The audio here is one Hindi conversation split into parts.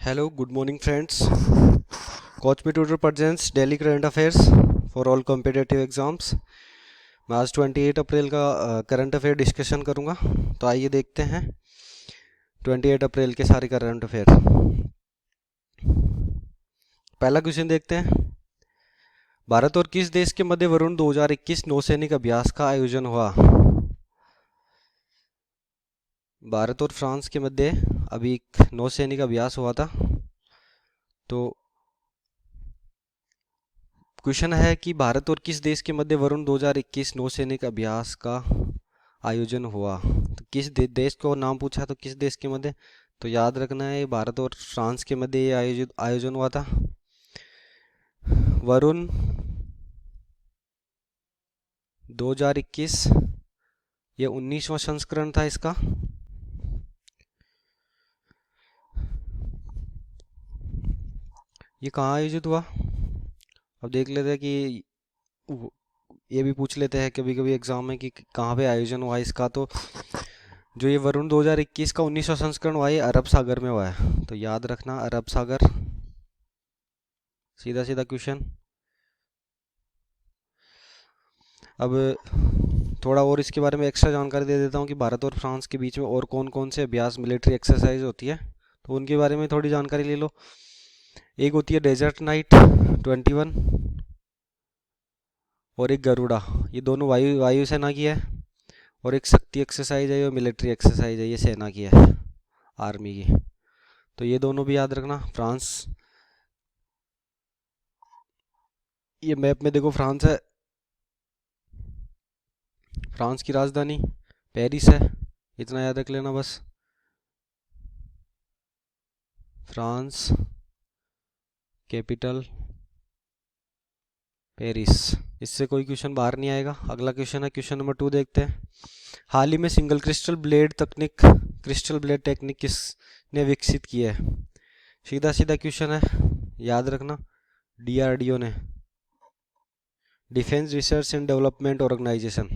Hello, good morning, friends. Coach Me Tutor presents Daily Current Affairs for all competitive exams. मैं आज 28 अप्रैल का करंट अफेयर डिस्कशन करूंगा। तो आइए देखते हैं 28 अप्रैल के सारे करंट अफेयर। पहला क्वेश्चन देखते हैं। भारत और किस देश के मध्य वरुण 2021 नौसैनिक अभ्यास का आयोजन हुआ? भारत और फ्रांस के मध्य अभी एक नौसैनिक अभ्यास हुआ था। तो क्वेश्चन है कि भारत और किस देश के मध्य वरुण 2021 नौसैनिक अभ्यास का आयोजन हुआ। तो किस देश को नाम पूछा, तो किस देश के मध्य, तो याद रखना है भारत और फ्रांस के मध्य ये आयोजन हुआ था। वरुण 2021 ये 19वां संस्करण था इसका। ये कहाँ आयोजित हुआ, अब देख लेते हैं कि ये भी पूछ लेते हैं कभी कभी एग्जाम में कि कहाँ पे आयोजन हुआ इसका। तो जो ये वरुण 2021 का 19वां संस्करण हुआ, ये अरब सागर में हुआ है। तो याद रखना अरब सागर, सीधा सीधा क्वेश्चन। अब थोड़ा और इसके बारे में एक्स्ट्रा जानकारी दे देता हूँ कि भारत और फ्रांस के बीच में और कौन कौन से अभ्यास, मिलिट्री एक्सरसाइज होती है, तो उनके बारे में थोड़ी जानकारी ले लो। एक होती है डेजर्ट नाइट 21 और एक गरुड़ा, ये दोनों वायुसेना की है। और एक शक्ति एक्सरसाइज है, ये मिलिट्री एक्सरसाइज है, ये सेना की है, आर्मी की। तो ये दोनों भी याद रखना। फ्रांस, ये मैप में देखो फ्रांस है, फ्रांस की राजधानी पेरिस है, इतना याद रख लेना बस। फ्रांस कैपिटल पेरिस, इससे कोई क्वेश्चन बाहर नहीं आएगा। अगला क्वेश्चन है क्वेश्चन नंबर 2 देखते हैं। हाल ही में सिंगल क्रिस्टल ब्लेड टेक्निक किसने विकसित की है? सीधा सीधा क्वेश्चन है, याद रखना डीआरडीओ ने, defence research and development organisation,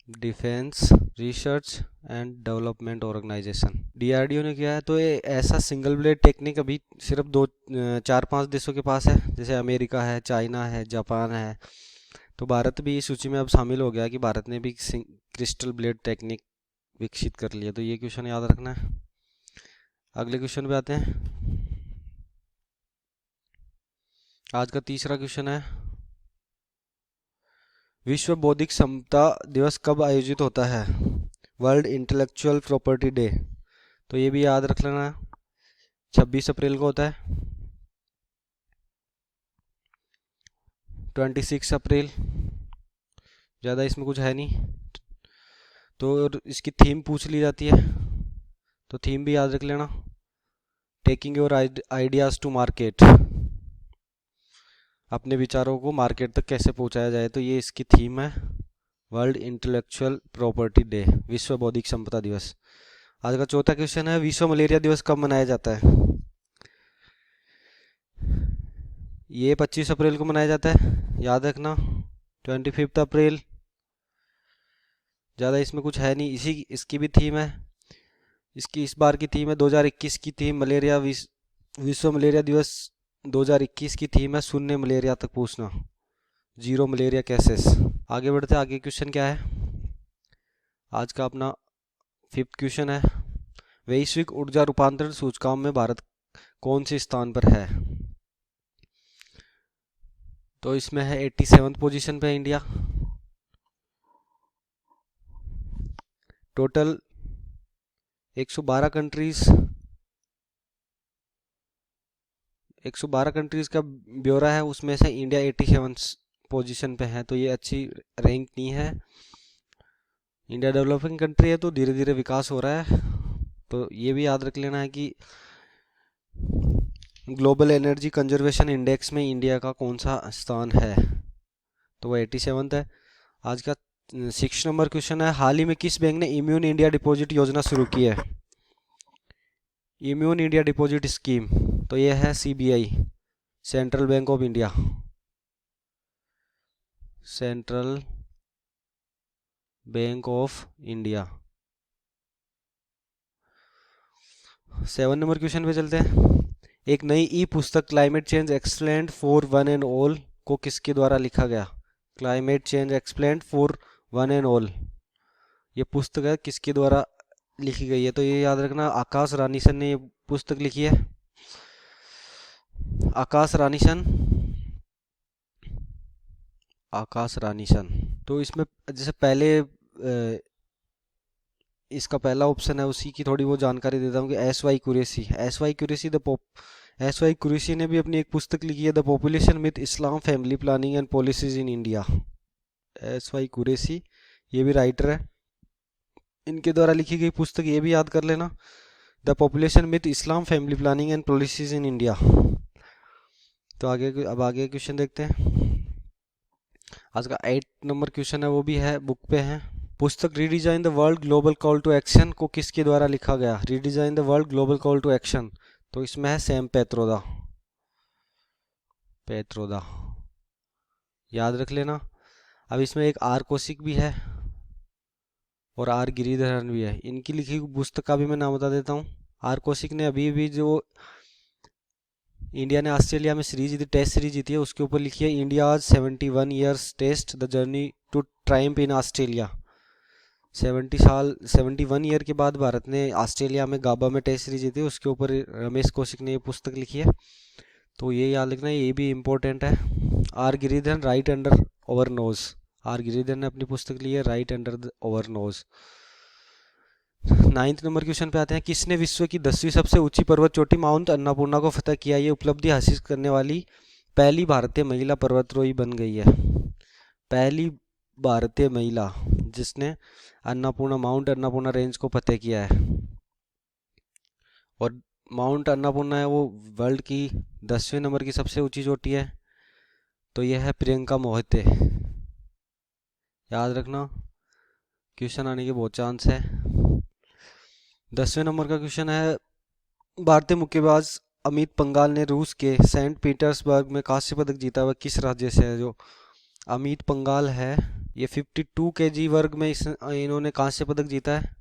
defence research and development organisation, DRDO ने किया है। तो ये ऐसा सिंगल ब्लेड टेक्निक अभी सिर्फ 4-5 देशों के पास है, जैसे अमेरिका है, चाइना है, जापान है। तो भारत भी इस सूची में अब शामिल हो गया कि भारत ने भी क्रिस्टल ब्लेड टेक्निक विकसित कर लिया। तो ये क्वेश्चन याद रखना है। अगले क्वेश्चन पे आते हैं। आज का तीसरा क्वेश्चन है, विश्व बौद्धिक संपदा दिवस कब आयोजित होता है? World intellectual property day. तो ये भी याद रख लेना, 26 अप्रैल को होता है। 26 अप्रैल, ज़्यादा इसमें कुछ है नहीं। तो इसकी थीम पूछ ली जाती है, तो थीम भी याद रख लेना, taking your ideas to market, अपने विचारों को मार्केट तक कैसे पहुंचाया जाए। तो ये इसकी थीम है, वर्ल्ड इंटेलेक्चुअल प्रॉपर्टी डे, विश्व बौद्धिक संपदा दिवस। आज का चौथा क्वेश्चन है, विश्व मलेरिया दिवस कब मनाया जाता है? ये 25 अप्रैल को मनाया जाता है, याद रखना। 25 अप्रैल, ज़्यादा इसमें कुछ है नहीं। इसकी भी थीम है, इसकी इस बार की थीम है 2021 की थीम मलेरिया, विश्व मलेरिया दिवस 2021 की थीम है शून्य मलेरिया तक पहुंचना, जीरो मलेरिया केसेस। आगे बढ़ते, आगे क्वेश्चन क्या है आज का अपना 5th क्वेश्चन है, वैश्विक ऊर्जा रूपांतरण सूचकांक में भारत कौन से स्थान पर है? तो इसमें है 87th पोजीशन पे इंडिया। टोटल 112 कंट्रीज, 112 कंट्रीज का ब्यौरा है, उसमें से इंडिया 87 पोजीशन पे है। तो ये अच्छी रैंक नहीं है। इंडिया डेवलपिंग कंट्री है, तो धीरे धीरे विकास हो रहा है। तो ये भी याद रख लेना है कि ग्लोबल एनर्जी कंजर्वेशन इंडेक्स में इंडिया का कौन सा स्थान है, तो वो 87th है। आज का 6 नंबर क्वेश्चन है, हाल ही में किस बैंक ने इम्यून इंडिया डिपॉजिट योजना शुरू की है? इम्यून इंडिया डिपॉजिट स्कीम, तो ये है CBI, central bank of India, central bank of India. 7 number question पे चलते हैं। एक नई ई पुस्तक climate change explained for one and all को किसके द्वारा लिखा गया? Climate change explained for one and all, ये पुस्तक है किसके द्वारा लिखी गई है? तो ये याद रखना, आकाश रानीसन ने ये पुस्तक लिखी है। आकाश रानीसन, आकाश रानीसन। तो इसमें जैसे पहले इसका पहला ऑप्शन है, उसी की थोड़ी वो जानकारी देता हूँ कि एस वाई कुरैशी ने भी अपनी एक पुस्तक लिखी है, the population myth Islam family planning and policies in India. S Y Quraishi ये भी राइटर है, इनके द्वारा लिखी गई पुस्तक ये भी याद कर लेना, the population myth Islam family planning and policies in India. तो आगे क्वेश्चन देखते हैं। आज का 8 नंबर क्वेश्चन है, वो भी है बुक पे है। पुस्तक redesign the world global call to action को किसके द्वारा लिखा गया? Redesign the world global call to action, तो इसमें है सैम पेत्रोदा। याद रख लेना। अब इसमें एक आर कौशिक भी है और आर गिरिधरन भी है, इनकी लिखी पुस्तक का भी मैं नाम बता देता हूँ। आर कौशिक ने अभी भी जो इंडिया ने ऑस्ट्रेलिया में सीरीज जीती, टेस्ट सीरीज जीती है, उसके ऊपर लिखी है India 71 years test the journey to triumph in Australia. 71 year के बाद भारत ने ऑस्ट्रेलिया में गाबा में टेस्ट सीरीज जीती, उसके ऊपर रमेश कौशिक ने ये पुस्तक लिखी है। तो ये याद रखना, ये भी इम्पोर्टेंट है। R Giridharan right under over nose, R Giridharan ने अपनी पुस्तक ली है right under the over nose. 9 number question पे आते हैं। किसने विश्व की 10वीं सबसे ऊंची पर्वत चोटी माउंट अन्नपूर्णा को फतह किया? ये उपलब्धि हासिल करने वाली पहली भारतीय महिला पर्वतारोही बन गई है। पहली भारतीय महिला जिसने माउंट अन्नपूर्णा रेंज को फतेह किया है। और माउंट अन्नपूर्णा है वो वर्ल्ड की 10वें नंबर की सबसे ऊंची चोटी है, तो यह है प्रियंका मोहिते। याद रखना, क्वेश्चन आने के बहुत चांस है। 10वें नंबर का क्वेश्चन है, भारतीय मुक्केबाज अमित पंघाल ने रूस के सेंट पीटर्सबर्ग में कांस्य पदक जीता, वह किस राज्य से है? जो अमित पंघाल है, ये 52 kg वर्ग में इन्होंने कांस्य पदक जीता है,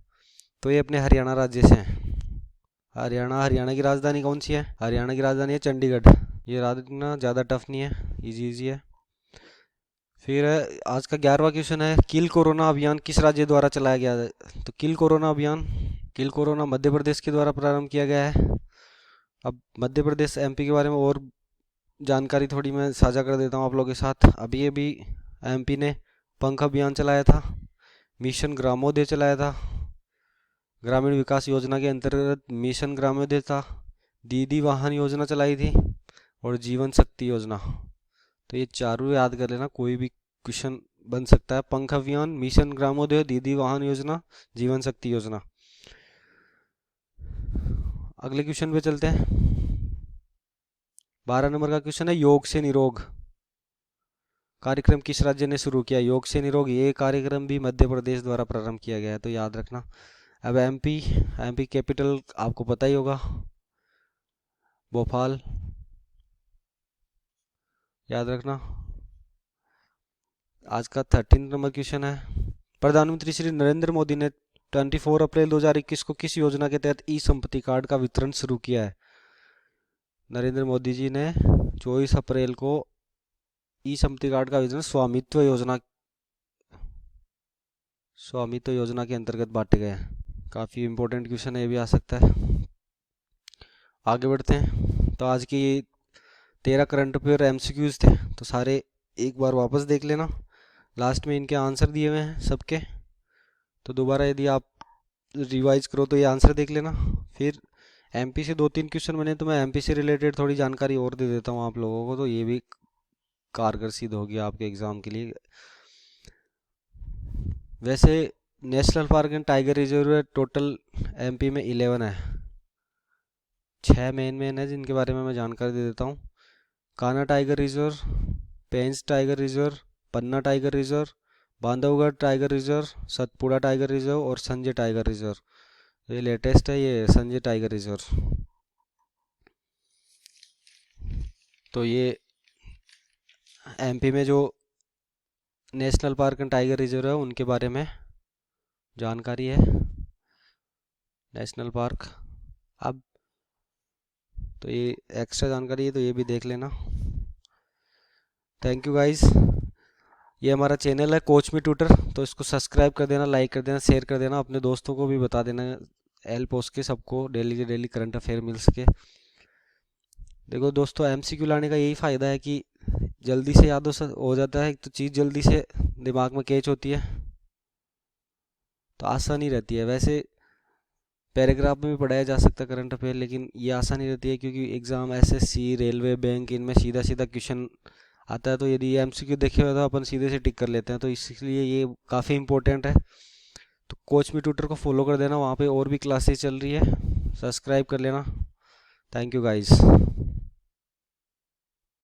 तो ये अपने हरियाणा राज्य से हैं। हरियाणा की राजधानी कौन सी है? हरियाणा की राजधानी है चंडीगढ़। ये राजधानी ज़्यादा टफ नहीं है, इजी है। फिर आज का 11वां क्वेश्चन है, किल कोरोना अभियान किस राज्य द्वारा चलाया गया है? तो किल कोरोना मध्य प्रदेश के द्वारा प्रारंभ किया गया है। अब मध्य प्रदेश एमपी के बारे में और जानकारी थोड़ी मैं साझा कर देता हूँ आप लोगों के साथ। अभी एमपी ने पंख अभियान चलाया था, मिशन ग्रामोदय चलाया था, ग्रामीण विकास योजना के अंतर्गत मिशन ग्रामोदय था, दीदी वाहन योजना चलाई थी और जीवन शक्ति योजना। तो ये चारों याद कर लेना, कोई भी क्वेश्चन बन सकता है। पंख अभियान, मिशन ग्रामोदय, दीदी वाहन योजना, जीवन शक्ति योजना। अगले क्वेश्चन पे चलते हैं। 12 नंबर का क्वेश्चन है, योग से निरोग कार्यक्रम किस राज्य ने शुरू किया? योग से निरोग ये कार्यक्रम भी मध्य प्रदेश द्वारा प्रारंभ किया गया है, तो याद रखना। अब एमपी कैपिटल आपको पता ही होगा, भोपाल। याद रखना। आज का 13 नंबर क्वेश्चन है, प्रधानमंत्री श्री नरेंद्र मोदी ने 24 अप्रैल 2021 को किस योजना के तहत ई संपत्ति कार्ड का वितरण शुरू किया है? नरेंद्र मोदी जी ने 24 अप्रैल को ई संपत्ति कार्ड का वितरण स्वामित्व योजना के अंतर्गत बांटे गए हैं। काफ़ी इंपॉर्टेंट क्वेश्चन है, ये भी आ सकता है। आगे बढ़ते हैं। तो आज की 13 करंट अफेयर एमसीक्यूज थे, तो सारे एक बार वापस देख लेना, लास्ट में इनके आंसर दिए हुए हैं सबके। तो दोबारा यदि आप रिवाइज करो तो ये आंसर देख लेना। फिर एमपी से 2-3 क्वेश्चन बने, तो मैं एमपी से रिलेटेड थोड़ी जानकारी और दे देता हूँ आप लोगों को, तो ये भी कारगर सिद्ध होगी आपके एग्ज़ाम के लिए। वैसे national park and tiger reserve total MP में 11 है, 6 मेन है जिनके बारे में मैं जानकारी दे देता हूँ। Kanha tiger reserve, Pench tiger reserve, Panna tiger reserve, Bandhavgarh tiger reserve, Satpura tiger reserve और संजय टाइगर रिजर्व। ये लेटेस्ट है, ये संजय टाइगर रिजर्व। तो ये एमपी में जो national park and tiger reserve है उनके बारे में जानकारी है। National park. अब तो ये एक्स्ट्रा जानकारी है तो ये भी देख लेना। Thank you guys. ये हमारा चैनल है कोच मी ट्यूटर, तो इसको सब्सक्राइब कर देना, लाइक कर देना, शेयर कर देना, अपने दोस्तों को भी बता देना, हेल्प हो सके सबको, डेली के डेली करंट अफेयर मिल सके। देखो दोस्तों, एमसीक्यू लाने का यही फ़ायदा है कि जल्दी से याद हो जाता है, तो चीज़ जल्दी से दिमाग में कैच होती है, तो आसानी रहती है। वैसे पैराग्राफ में भी पढ़ाया जा सकता है करंट अफेयर, लेकिन ये आसानी रहती है क्योंकि एग्ज़ाम एसएससी, रेलवे, बैंक, इनमें सीधा सीधा क्वेश्चन आता है। तो यदि ये एमसीक्यू देखे हुए तो अपन सीधे से टिक कर लेते हैं, तो इसलिए ये काफ़ी इंपॉर्टेंट है। तो कोच मी ट्यूटर को फॉलो कर देना, वहाँ पे और भी क्लासेस चल रही है, सब्सक्राइब कर लेना। Thank you guys.